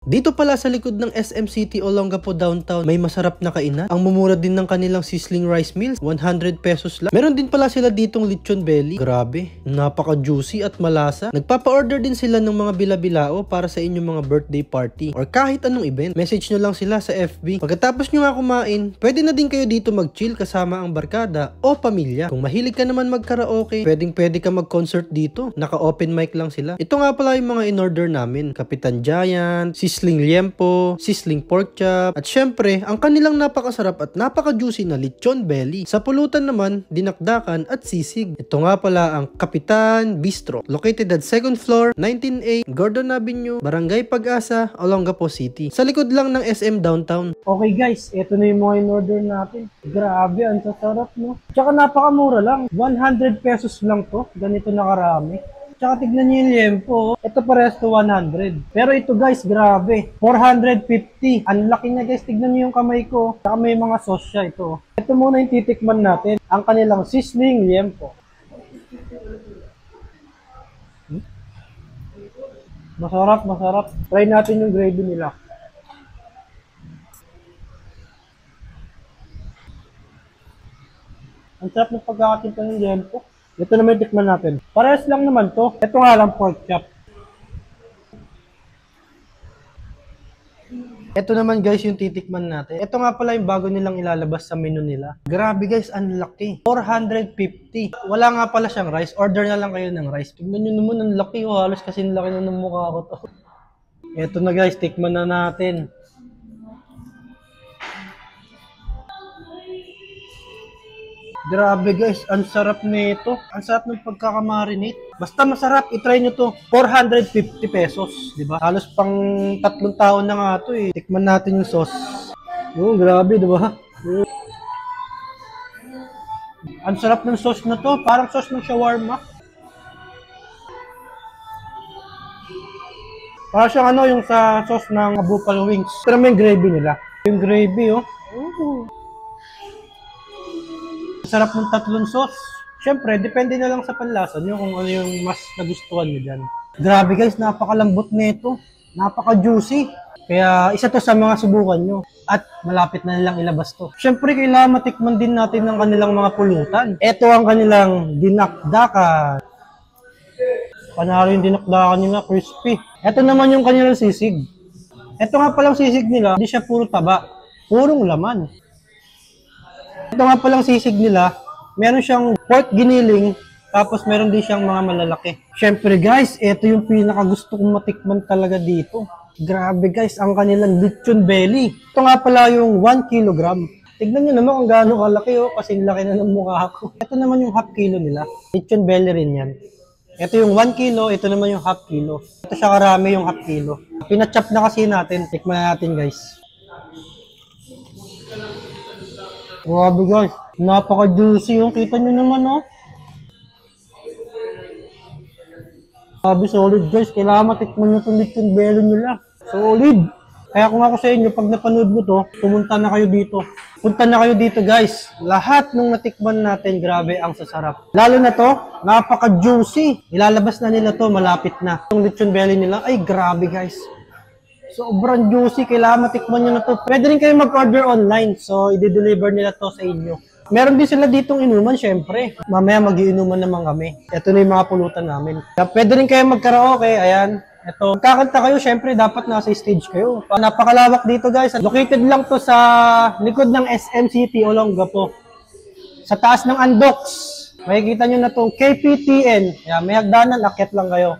Dito pala sa likod ng SM City Olongapo Downtown, may masarap na kainan. Ang mumura din ng kanilang sizzling rice meals, 100 pesos lang. Meron din pala sila ditong lechon belly. Grabe, napaka-juicy at malasa. Nagpapa-order din sila ng mga bila-bilao para sa inyong mga birthday party or kahit anong event. Message nyo lang sila sa FB. Pagkatapos nyo nga kumain, pwede na din kayo dito mag-chill kasama ang barkada o pamilya. Kung mahilig ka naman mag-karaoke, pwede ka mag-concert dito. Naka-open mic lang sila. Ito nga pala yung mga in-order namin. Kapitan Giant, sizzling liempo, sizzling pork chop, at syempre, ang kanilang napakasarap at napaka-juicy na lechon belly. Sa pulutan naman, dinakdakan at sisig. Ito nga pala ang Kapitan Bistro, located at 2nd floor, 19A, Gordon Avenue, Barangay Pag-asa, Olongapo City. Sa likod lang ng SM Downtown. Okay guys, ito na yung mga in-order natin. Grabe, ang sasarap no. Tsaka napakamura lang, 100 pesos lang to. Ganito na karami. Tsaka tignan nyo yung liempo. Ito parehas to 100. Pero ito guys, grabe. 450. Ang laki niya guys. Tignan nyo yung kamay ko. Tsaka may mga sauce siya ito. Ito muna yung titikman natin. Ang kanilang sizzling liempo. Masarap, masarap. Try natin yung gravy nila. Ang sarap ng pagkakatinta ng liempo. Ito naman tikman natin. Parehas lang naman to. Ito nga lang pork chop. Ito naman guys yung titikman natin. Ito nga pala yung bago nilang ilalabas sa menu nila. Grabe guys, ang laki. 450. Wala nga pala siyang rice. Order na lang kayo ng rice. Tignan nyo naman, ang laki. Oh. Halos kasi laki na ng mukha ko to. Ito na guys, tikman na natin. Grabe guys, ang sarap nito. Ang sarap ng pagkakamarinate. Basta masarap, itry nyo to. 450 pesos, di ba? Halos pang 3 taon na nga to eh. Tikman natin yung sauce. Oh, grabe, di ba? Ang sarap ng sauce na to. Parang sauce ng shawarma. Parang siyang ano, yung sa sauce ng buffalo wings. Pero may gravy nila. Yung gravy, oh. Sarap ng 3 sauce. Siyempre, depende na lang sa panlasa nyo kung ano yung mas nagustuhan nyo dyan. Grabe guys, napakalambot nito. Napaka-juicy. Kaya isa to sa mga subukan nyo. At malapit na nilang ilabas to. Siyempre, kailangan matikman din natin ng kanilang mga pulutan. Ito ang kanilang dinakdakan. Panalo yung dinakdakan nila, crispy. Ito naman yung kanilang sisig. Ito nga palang sisig nila, hindi siya puro taba. Purong laman. Ito nga palang sisig nila, meron siyang pork giniling, tapos meron din siyang mga malalaki. Siyempre guys, ito yung pinakagusto kong matikman talaga dito. Grabe guys, ang kanilang lechon belly. Ito nga pala yung 1 kilogram. Tignan nyo naman kung gaano kalaki oh, kasi laki na ng mukha ko. Ito naman yung half kilo nila. Lechon belly rin yan. Ito yung 1 kilo, ito naman yung half kilo. Ito siya karami yung half kilo. Pinachop na kasi natin, tikman na natin guys. Grabe guys, napaka-juicy yung kita nyo naman oh. Grabe solid guys, kailangan matikman nyo itong lechon belly nila. Solid! Kaya kung ako sa inyo, pag napanood mo to, pumunta na kayo dito. Punta na kayo dito guys. Lahat ng natikman natin, grabe ang sasarap. Lalo na to, napaka-juicy. Ilalabas na nila to, malapit na. Yung lechon belly nila, ay grabe guys. Sobrang juicy, kailangan matikman nyo na to. Pwede rin kayo mag-order online, so i-deliver nila to sa inyo. Meron din sila ditong inuman, syempre. Mamaya mag-iinuman naman kami. Ito na yung mga pulutan namin. Pwede rin kayo mag-karaoke, ayan. Ito, kakanta kayo, syempre dapat nasa stage kayo. Napakalawak dito guys. Located lang to sa likod ng SM City, Olongapo. Sa taas ng Andox. Makikita nyo na itong KPTN. Ayan, may hagdanan, akyat lang kayo.